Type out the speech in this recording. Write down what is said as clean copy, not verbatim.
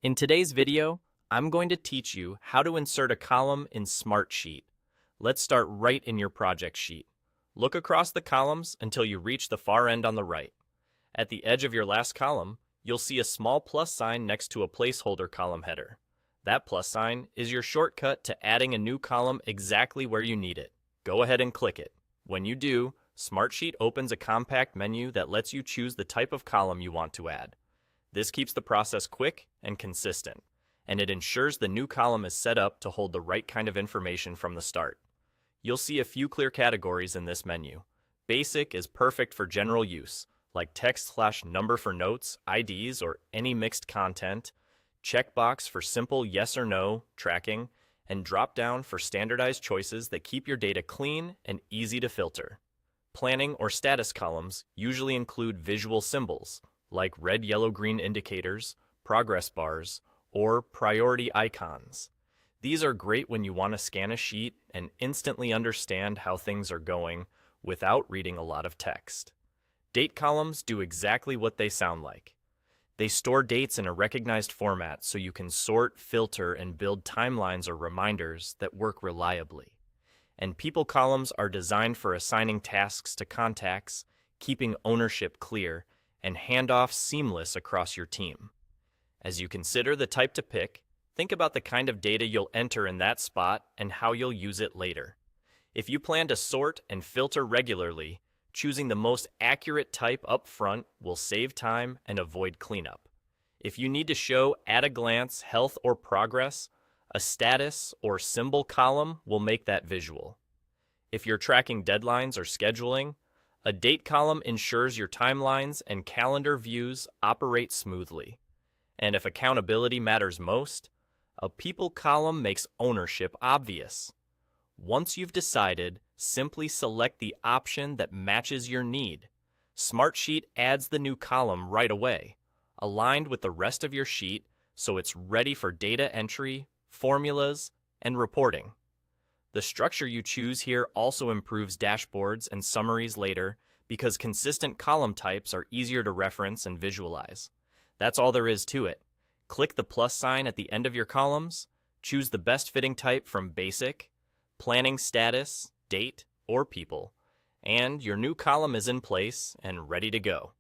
In today's video, I'm going to teach you how to insert a column in Smartsheet. Let's start right in your project sheet. Look across the columns until you reach the far end on the right. At the edge of your last column, you'll see a small plus sign next to a placeholder column header. That plus sign is your shortcut to adding a new column exactly where you need it. Go ahead and click it. When you do, Smartsheet opens a compact menu that lets you choose the type of column you want to add. This keeps the process quick and consistent, and it ensures the new column is set up to hold the right kind of information from the start. You'll see a few clear categories in this menu. Basic is perfect for general use, like text/number for notes, IDs, or any mixed content, checkbox for simple yes or no tracking, and drop-down for standardized choices that keep your data clean and easy to filter. Planning or status columns usually include visual symbols, like red, yellow, green indicators, progress bars, or priority icons. These are great when you want to scan a sheet and instantly understand how things are going without reading a lot of text. Date columns do exactly what they sound like. They store dates in a recognized format so you can sort, filter, and build timelines or reminders that work reliably. And people columns are designed for assigning tasks to contacts, keeping ownership clear, and handoffs seamless across your team. As you consider the type to pick, think about the kind of data you'll enter in that spot and how you'll use it later. If you plan to sort and filter regularly, choosing the most accurate type up front will save time and avoid cleanup. If you need to show at a glance health or progress, a status or symbol column will make that visual. If you're tracking deadlines or scheduling, a date column ensures your timelines and calendar views operate smoothly. And if accountability matters most, a people column makes ownership obvious. Once you've decided, simply select the option that matches your need. Smartsheet adds the new column right away, aligned with the rest of your sheet so it's ready for data entry, formulas, and reporting. The structure you choose here also improves dashboards and summaries later because consistent column types are easier to reference and visualize. That's all there is to it. Click the plus sign at the end of your columns, choose the best fitting type from Basic, Planning Status, Date, or People, and your new column is in place and ready to go.